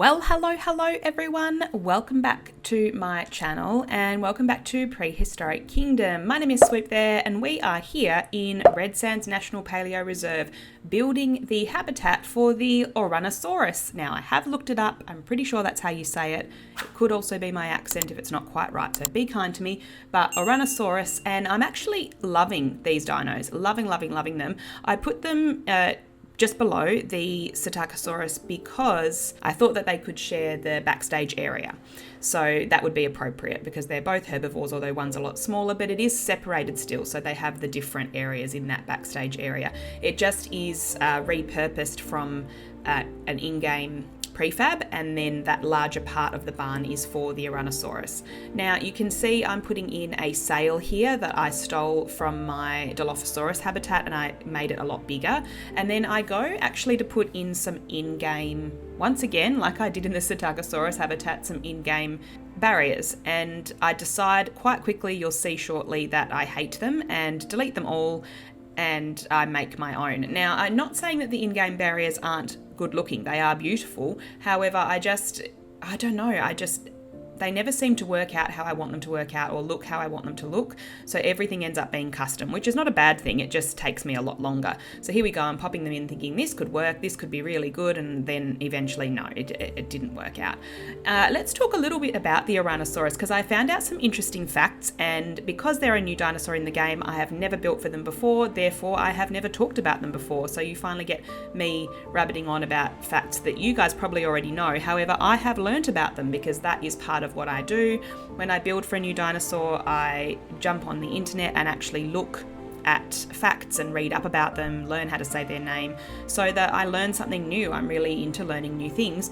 Well, hello everyone. Welcome back to my channel and welcome back to Prehistoric Kingdom. My name is Swoop there and we are here in Red Sands National Paleo Reserve building the habitat for the Ouranosaurus. Now I have looked it up. I'm pretty sure that's how you say it. It could also be my accent if it's not quite right, so be kind to me. But Ouranosaurus, and I'm actually loving these dinos. Loving them. I put them just below the Psittacosaurus because I thought that they could share the backstage area. So that would be appropriate because they're both herbivores, although one's a lot smaller, but it is separated still. So they have the different areas in that backstage area. It just is repurposed from an in-game prefab, and then that larger part of the barn is for the Ouranosaurus. Now you can see I'm putting in a sail here that I stole from my Dilophosaurus habitat and I made it a lot bigger. And then I go actually to put in some in-game, once again, like I did in the Psittacosaurus habitat, some in-game barriers. And I decide quite quickly, you'll see shortly, that I hate them and delete them all and I make my own. Now, I'm not saying that the in-game barriers aren't good looking. They are beautiful. However, I don't know. They never seem to work out how I want them to work out or look how I want them to look. So everything ends up being custom, which is not a bad thing. It just takes me a lot longer. So here we go. I'm popping them in thinking this could work. This could be really good. And then eventually, no, it didn't work out. Let's talk a little bit about the Ouranosaurus because I found out some interesting facts. And because they're a new dinosaur in the game, I have never built for them before. Therefore, I have never talked about them before. So you finally get me rabbiting on about facts that you guys probably already know. However, I have learnt about them because that is part of what I do. When I build for a new dinosaur, I jump on the internet and actually look at facts and read up about them, learn how to say their name, so that I learn something new. I'm really into learning new things.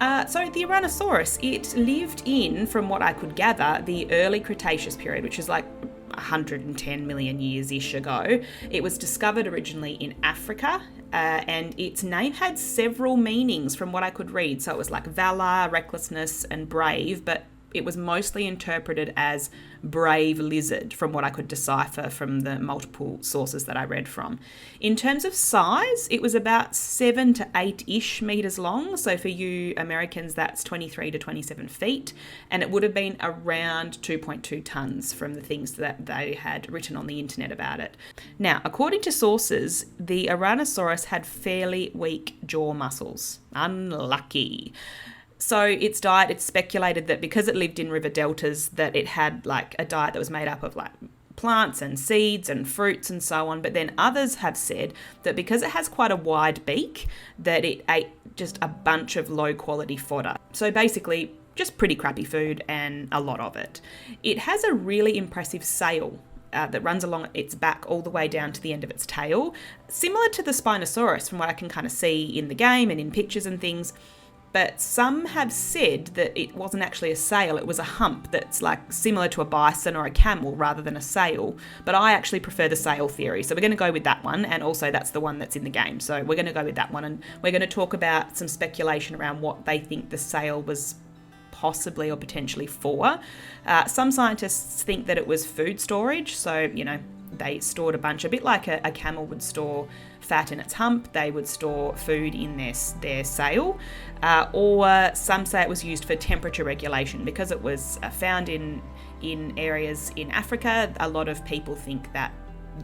So the Ouranosaurus, it lived in, from what I could gather, the early Cretaceous period, which is like 110 million years-ish ago. It was discovered originally in Africa, and its name had several meanings from what I could read. So it was like valor, recklessness, and brave, but it was mostly interpreted as brave lizard from what I could decipher from the multiple sources that I read from. In terms of size, it was about 7 to 8-ish meters long. So for you Americans, that's 23 to 27 feet. And it would have been around 2.2 tons from the things that they had written on the internet about it. Now, according to sources, the Ouranosaurus had fairly weak jaw muscles. Unlucky. So its diet, it's speculated that because it lived in river deltas, that it had like a diet that was made up of like plants and seeds and fruits and so on. But then others have said that because it has quite a wide beak, that it ate just a bunch of low quality fodder. So basically just pretty crappy food and a lot of it. It has a really impressive sail that runs along its back all the way down to the end of its tail, similar to the Spinosaurus from what I can kind of see in the game and in pictures and things. But some have said that it wasn't actually a sail, it was a hump that's like similar to a bison or a camel rather than a sail. But I actually prefer the sail theory, so we're going to go with that one, and also that's the one that's in the game. So we're going to go with that one, and we're going to talk about some speculation around what they think the sail was possibly or potentially for. Some scientists think that it was food storage, so, you know, they stored a bunch, a bit like a camel would store fat in its hump, they would store food in their sail, or some say it was used for temperature regulation because it was found in areas in Africa. A lot of people think that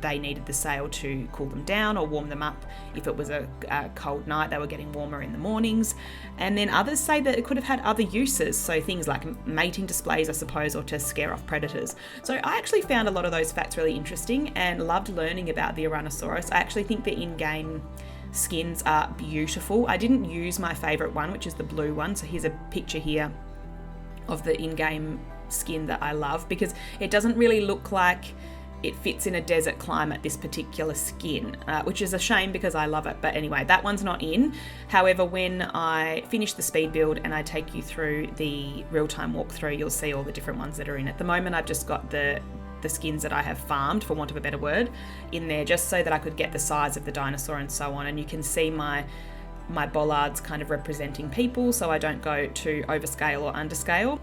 they needed the sail to cool them down or warm them up. If it was a cold night, they were getting warmer in the mornings. And then others say that it could have had other uses, so things like mating displays, I suppose, or to scare off predators. So I actually found a lot of those facts really interesting and loved learning about the Ouranosaurus. I actually think the in-game skins are beautiful. I didn't use my favourite one, which is the blue one. So here's a picture here of the in-game skin that I love, because it doesn't really look like it fits in a desert climate, this particular skin, which is a shame because I love it. But anyway, that one's not in. However, when I finish the speed build and I take you through the real-time walkthrough, you'll see all the different ones that are in. At the moment, I've just got the skins that I have farmed, for want of a better word, in there just so that I could get the size of the dinosaur and so on. And you can see my bollards kind of representing people, so I don't go to overscale or underscale.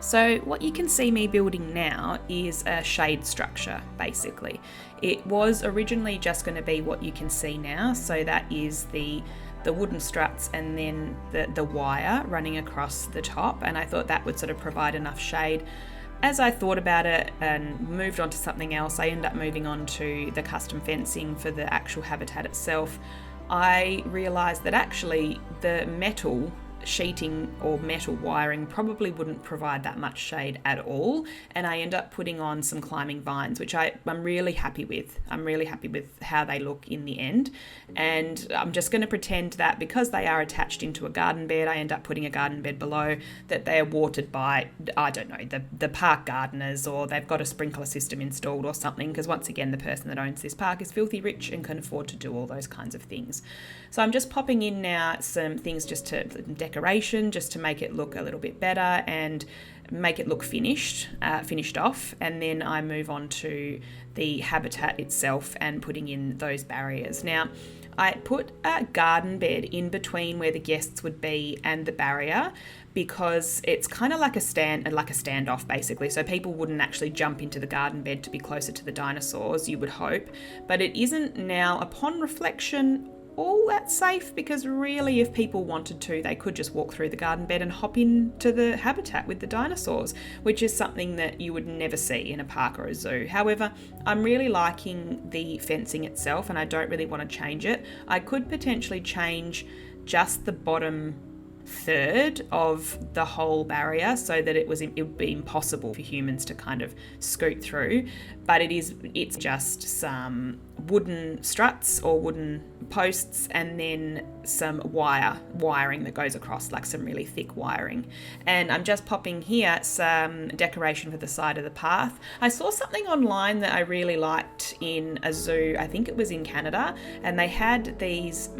So what you can see me building now is a shade structure, basically. It was originally just going to be what you can see now, so that is the the wooden struts and then the wire running across the top, and I thought that would sort of provide enough shade. As I thought about it and moved on to something else, I ended up moving on to the custom fencing for the actual habitat itself. I realised that actually the metal sheeting or metal wiring probably wouldn't provide that much shade at all, and I end up putting on some climbing vines, which I'm really happy with. I'm really happy with how they look in the end, and I'm just going to pretend that because they are attached into a garden bed, I end up putting a garden bed below, that they are watered by, I don't know, the park gardeners, or they've got a sprinkler system installed or something, because once again the person that owns this park is filthy rich and can afford to do all those kinds of things. So I'm just popping in now some things just to decoration, just to make it look a little bit better and make it look finished off, and then I move on to the habitat itself and putting in those barriers. Now, I put a garden bed in between where the guests would be and the barrier, because it's kind of like a standoff basically. So people wouldn't actually jump into the garden bed to be closer to the dinosaurs, you would hope, but it isn't now, upon reflection, all that safe, because really if people wanted to, they could just walk through the garden bed and hop into the habitat with the dinosaurs, which is something that you would never see in a park or a zoo. However, I'm really liking the fencing itself and I don't really want to change it. I could potentially change just the bottom third of the whole barrier so that it would be impossible for humans to kind of scoot through, but it's just some wooden struts or wooden posts and then some wiring that goes across, like some really thick wiring. And I'm just popping here some decoration for the side of the path. I saw something online that I really liked in a zoo, I think it was in Canada, and they had these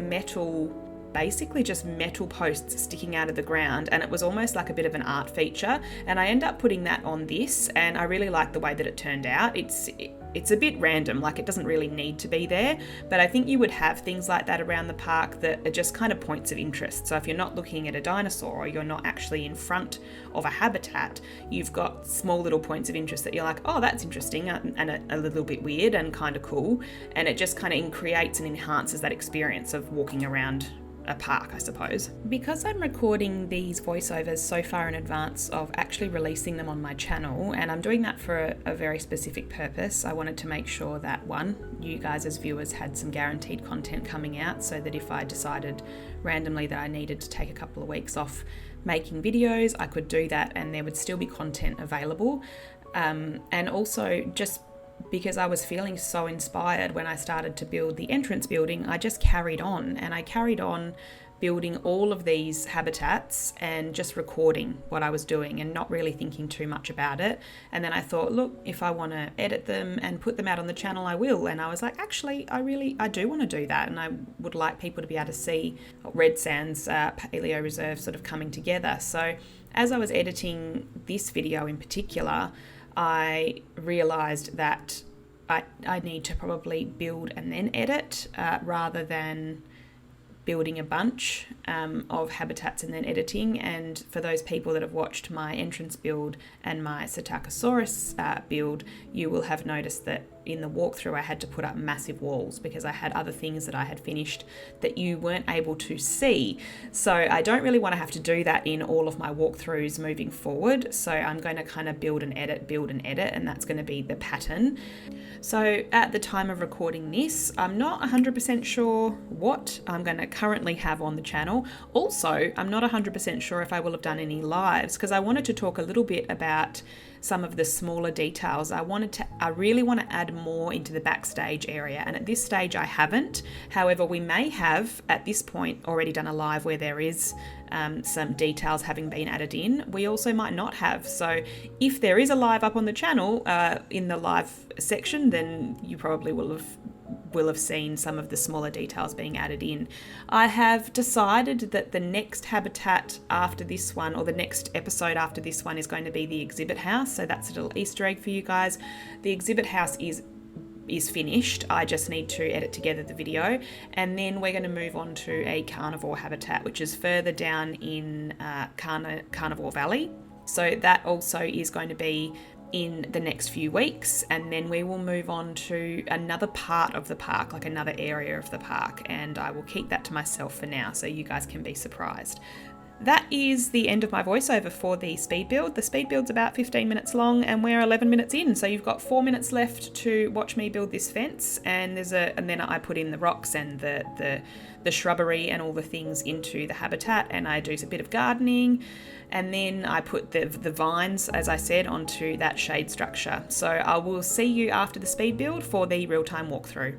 basically just metal posts sticking out of the ground, and it was almost like a bit of an art feature, and I end up putting that on this, and I really like the way that it turned out. It's a bit random, like it doesn't really need to be there, but I think you would have things like that around the park that are just kind of points of interest. So if you're not looking at a dinosaur or you're not actually in front of a habitat, you've got small little points of interest that you're like, oh, that's interesting and a little bit weird and kind of cool, and it just kind of creates and enhances that experience of walking around a park, I suppose. Because I'm recording these voiceovers so far in advance of actually releasing them on my channel, and I'm doing that for a very specific purpose, I wanted to make sure that, one, you guys as viewers had some guaranteed content coming out, so that if I decided randomly that I needed to take a couple of weeks off making videos, I could do that and there would still be content available. And also, just because I was feeling so inspired when I started to build the entrance building, I just carried on, and I carried on building all of these habitats and just recording what I was doing and not really thinking too much about it. And then I thought, look, if I want to edit them and put them out on the channel, I will. And I was like, actually, I do want to do that, and I would like people to be able to see Red Sands Paleo Reserve sort of coming together. So as I was editing this video in particular, I realised that I need to probably build and then edit rather than building a bunch of habitats and then editing. And for those people that have watched my entrance build and my Psittacosaurus build, you will have noticed that in the walkthrough I had to put up massive walls because I had other things that I had finished that you weren't able to see. So I don't really want to have to do that in all of my walkthroughs moving forward. So I'm going to kind of build and edit, and that's going to be the pattern. So at the time of recording this, I'm not 100% sure what I'm going to currently have on the channel. Also, I'm not 100% sure if I will have done any lives, because I wanted to talk a little bit about some of the smaller details. I really want to add more into the backstage area, and at this stage I haven't. However, we may have at this point already done a live where there is some details having been added in. We also might not have. So if there is a live up on the channel in the live section, then you probably will have seen some of the smaller details being added in. I have decided that the next habitat after this one, or the next episode after this one, is going to be the exhibit house. So that's a little Easter egg for you guys. The exhibit house is finished. I just need to edit together the video, and then we're going to move on to a carnivore habitat, which is further down in Carnivore Valley. So that also is going to be in the next few weeks, and then we will move on to another part of the park, like another area of the park, and I will keep that to myself for now so you guys can be surprised. That is the end of my voiceover for the speed build. The speed build's about 15 minutes long and we're 11 minutes in, so you've got 4 minutes left to watch me build this fence, and then I put in the rocks and the shrubbery and all the things into the habitat, and I do a bit of gardening, and then I put the vines, as I said, onto that shade structure. So I will see you after the speed build for the real-time walkthrough.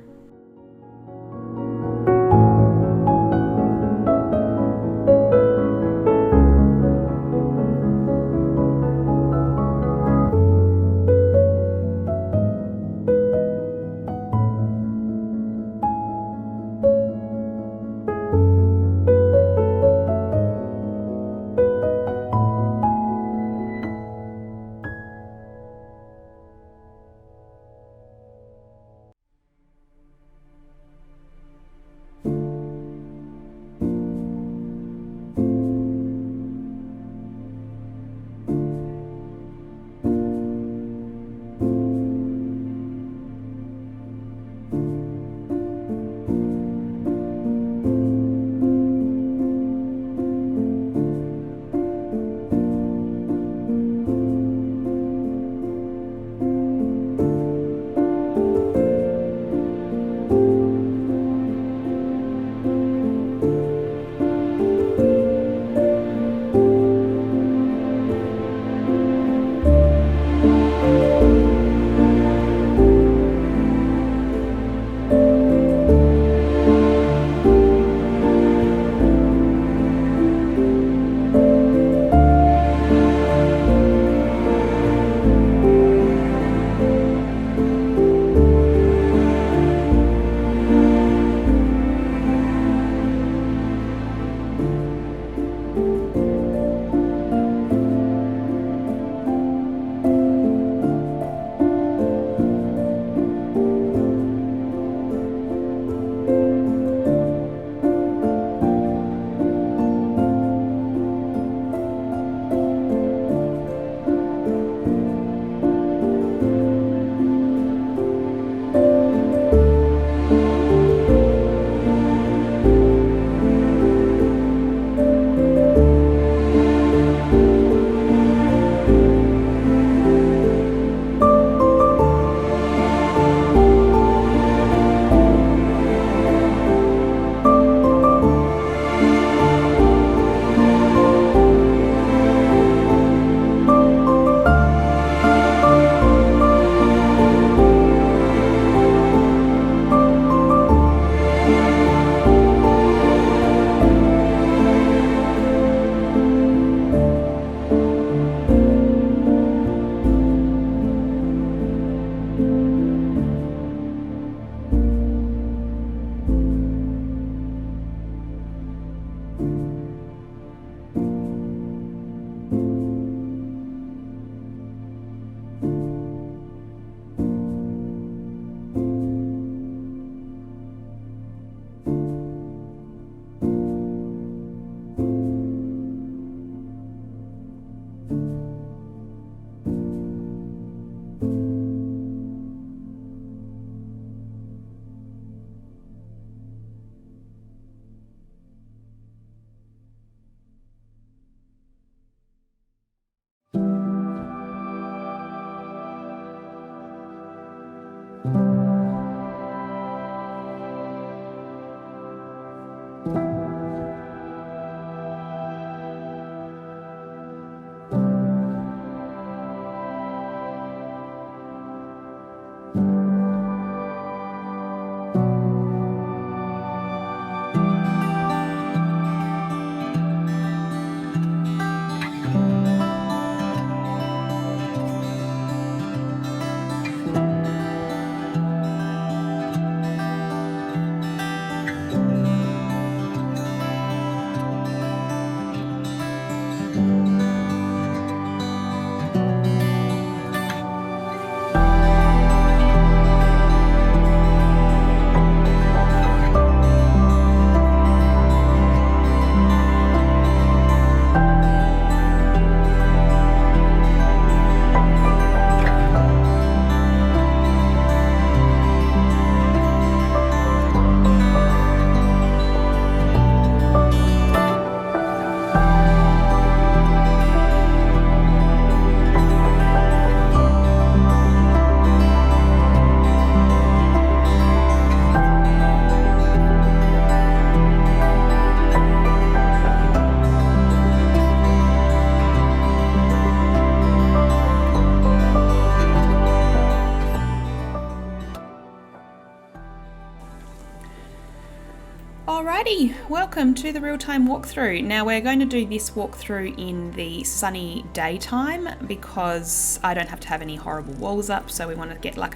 Alrighty, welcome to the real-time walkthrough. Now we're going to do this walkthrough in the sunny daytime because I don't have to have any horrible walls up, so we want to get like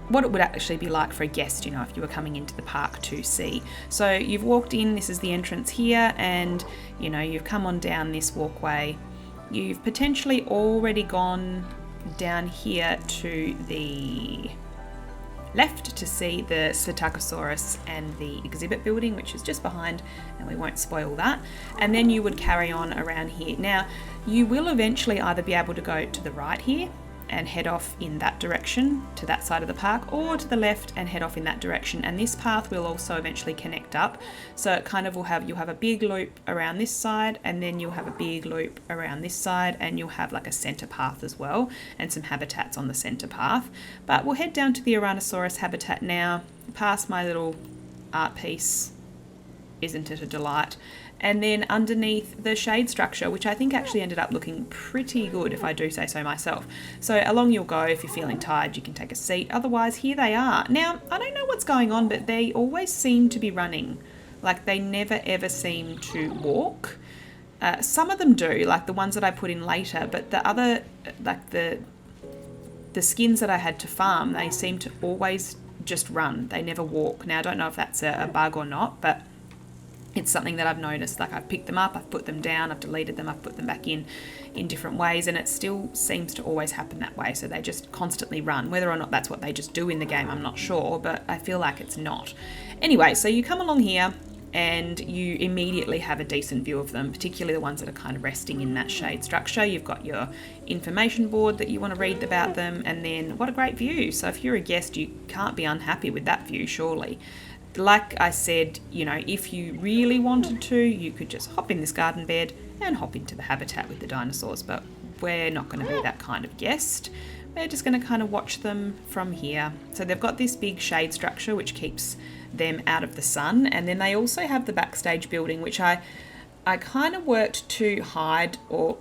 what it would actually be like for a guest, you know, if you were coming into the park to see. So you've walked in, this is the entrance here, and you know, you've come on down this walkway. You've potentially already gone down here to the left to see the Psittacosaurus and the exhibit building, which is just behind, and we won't spoil that. And then you would carry on around here. Now, you will eventually either be able to go to the right here and head off in that direction to that side of the park, or to the left and head off in that direction. And this path will also eventually connect up. So it kind of will have, you'll have a big loop around this side, and then you'll have a big loop around this side, and you'll have like a center path as well, and some habitats on the center path. But we'll head down to the Ouranosaurus habitat now, past my little art piece. Isn't it a delight? And then underneath the shade structure, which I think actually ended up looking pretty good, if I do say so myself. So along you'll go. If you're feeling tired, you can take a seat. Otherwise, here they are. Now, I don't know what's going on, but they always seem to be running. Like, they never ever seem to walk. Some of them do, like the ones that I put in later, but the other, like the skins that I had to farm, they seem to always just run. They never walk. Now, I don't know if that's a bug or not, but it's something that I've noticed. Like, I've picked them up, I've put them down, I've deleted them, I've put them back in different ways, and it still seems to always happen that way. So they just constantly run. Whether or not that's what they just do in the game, I'm not sure, but I feel like it's not. Anyway, so you come along here and you immediately have a decent view of them, particularly the ones that are kind of resting in that shade structure. You've got your information board that you want to read about them, and then what a great view. So if you're a guest, you can't be unhappy with that view, surely. Like I said, you know, if you really wanted to, you could just hop in this garden bed and hop into the habitat with the dinosaurs, but we're not going to be that kind of guest. We're just going to kind of watch them from here. So they've got this big shade structure which keeps them out of the sun, and then they also have the backstage building, which I kind of worked to hide, or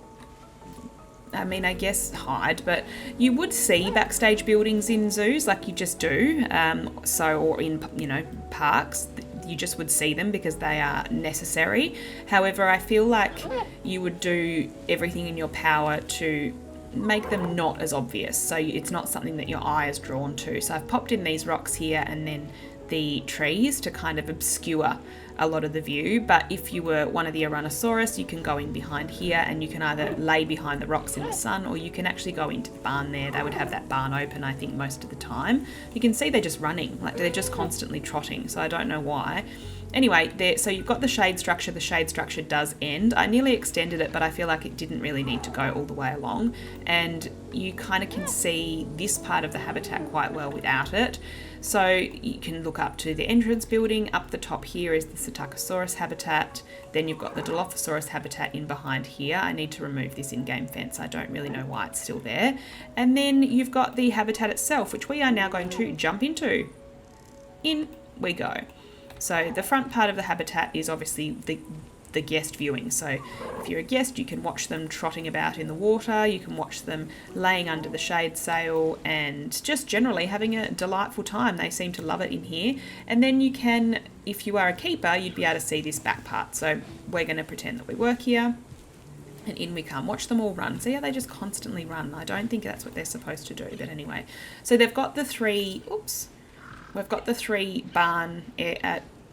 I mean, I guess hide, but you would see backstage buildings in zoos, like you just do. Or in, you know, parks, you just would see them because they are necessary. However, I feel like you would do everything in your power to make them not as obvious, so it's not something that your eye is drawn to. So I've popped in these rocks here and then the trees to kind of obscure a lot of the view. But if you were one of the Ouranosaurus, you can go in behind here and you can either lay behind the rocks in the sun, or you can actually go into the barn there. They would have that barn open, I think, most of the time. You can see they're just running, like they're just constantly trotting, so I don't know why. Anyway, so you've got the shade structure. The shade structure does end. I nearly extended it, but I feel like it didn't really need to go all the way along. And you kind of can see this part of the habitat quite well without it. So you can look up to the entrance building. Up the top here is the Psittacosaurus habitat. Then you've got the Dilophosaurus habitat in behind here. I need to remove this in-game fence. I don't really know why it's still there. And then you've got the habitat itself, which we are now going to jump into. In we go. So the front part of the habitat is obviously the guest viewing. So if you're a guest, you can watch them trotting about in the water, you can watch them laying under the shade sail and just generally having a delightful time. They seem to love it in here. And then you can, if you are a keeper, you'd be able to see this back part. So we're going to pretend that we work here. And in we come. Watch them all run. See how they just constantly run? I don't think that's what they're supposed to do, but anyway. So they've got the three, we've got the three barn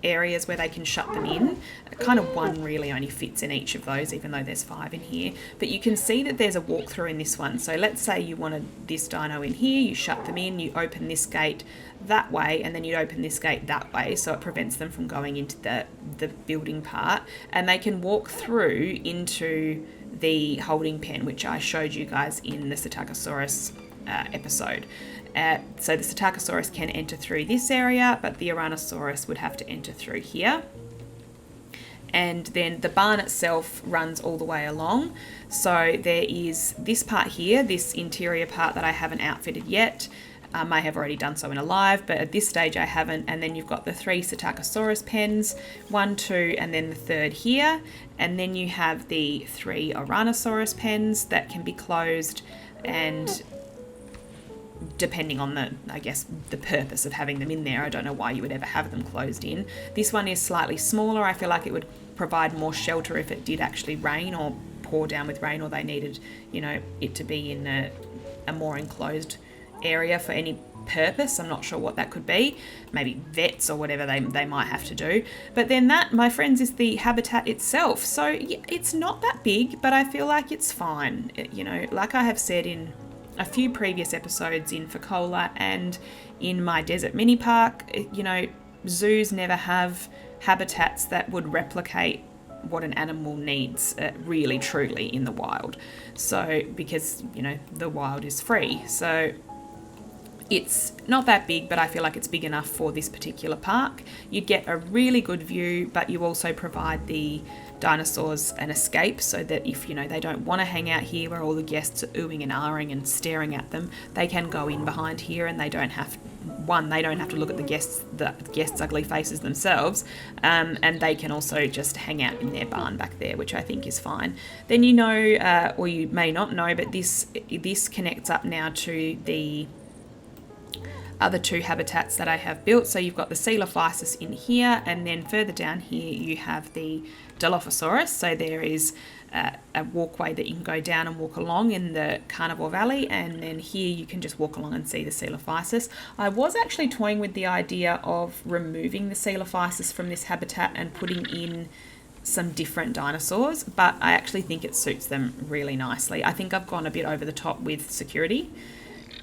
areas where they can shut them in. Kind of one really only fits in each of those, even though there's 5 in here. But you can see that there's a walkthrough in this one. So let's say you wanted this dino in here, you shut them in, you open this gate that way, and then you open this gate that way, so it prevents them from going into the building part. And they can walk through into the holding pen, which I showed you guys in the Psittacosaurus episode. So the Psittacosaurus can enter through this area, but the Ouranosaurus would have to enter through here. And then the barn itself runs all the way along. So there is this part here, this interior part that I haven't outfitted yet. I may have already done so in a live, but at this stage I haven't. And then you've got the 3 Psittacosaurus pens, 1, 2, and then the 3rd here. And then you have the 3 Ouranosaurus pens that can be closed and depending on I guess, the purpose of having them in there. I don't know why you would ever have them closed in. This one is slightly smaller. I feel like it would provide more shelter if it did actually rain or pour down with rain, or they needed, you know, it to be in a more enclosed area for any purpose. I'm not sure what that could be. Maybe vets or whatever they might have to do. But then that, my friends, is the habitat itself. So yeah, it's not that big, but I feel like it's fine. You know, like I have said in a few previous episodes in Fecola and in my desert mini park, you know, zoos never have habitats that would replicate what an animal needs really truly in the wild. So because, you know, the wild is free. So it's not that big, but I feel like it's big enough for this particular park. You get a really good view, but you also provide the dinosaurs an escape so that if, you know, they don't want to hang out here where all the guests are oohing and ahhing and staring at them, they can go in behind here and they don't have to look at the guests' ugly faces themselves, and they can also just hang out in their barn back there, which I think is fine. Then, you know, or you may not know, but this connects up now to the other two habitats that I have built. So you've got the Coelophysis in here, and then further down here you have the Dilophosaurus. So there is a walkway that you can go down and walk along in the Carnivore Valley, and then here you can just walk along and see the Coelophysis. I was actually toying with the idea of removing the Coelophysis from this habitat and putting in some different dinosaurs, but I actually think it suits them really nicely. I think I've gone a bit over the top with security.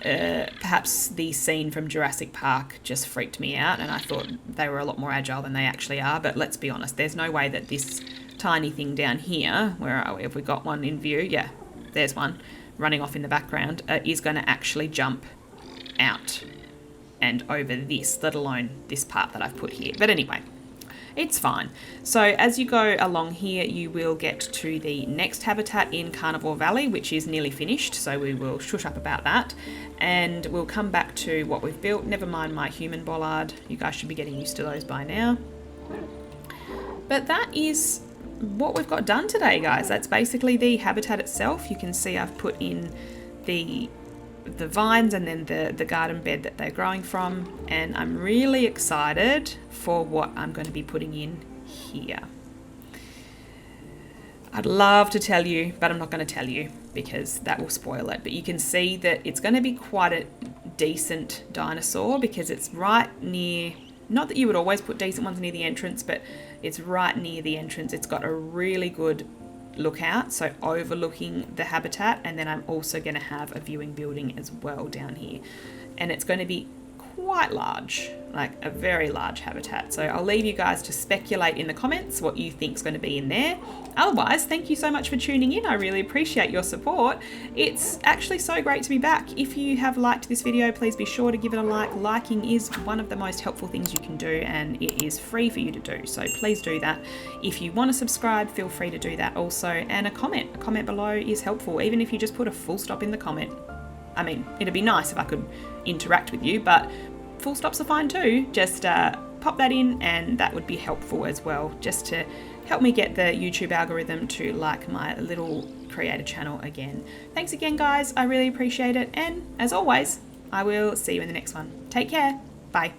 Perhaps the scene from Jurassic Park just freaked me out, and I thought they were a lot more agile than they actually are. But let's be honest, there's no way that this tiny thing down here, where are we? Have we got one in view? Yeah, there's one running off in the background, is going to actually jump out and over this, let alone this part that I've put here. But anyway, it's fine. So as you go along here, you will get to the next habitat in Carnivore Valley, which is nearly finished. So we will shush up about that, and we'll come back to what we've built. Never mind my human bollard. You guys should be getting used to those by now. But that is what we've got done today, guys. That's basically the habitat itself. You can see I've put in the vines and then the garden bed that they're growing from, and I'm really excited for what I'm going to be putting in here. I'd love to tell you, but I'm not going to tell you because that will spoil it. But you can see that it's going to be quite a decent dinosaur because it's right near, not that you would always put decent ones near the entrance, but it's right near the entrance. It's got a really good lookout, so overlooking the habitat, and then I'm also going to have a viewing building as well down here, and it's going to be quite large, like a very large habitat. So I'll leave you guys to speculate in the comments what you think is going to be in there. Otherwise, thank you so much for tuning in. I really appreciate your support. It's actually so great to be back. If you have liked this video, please be sure to give it a like. Liking is one of the most helpful things you can do, and it is free for you to do, so please do that. If you want to subscribe, feel free to do that also, and a comment below is helpful, even if you just put a full stop in the comment. I mean, it'd be nice if I could interact with you, but full stops are fine too. Just pop that in, and that would be helpful as well, just to help me get the YouTube algorithm to like my little creator channel again. Thanks again, guys. I really appreciate it. And as always, I will see you in the next one. Take care. Bye.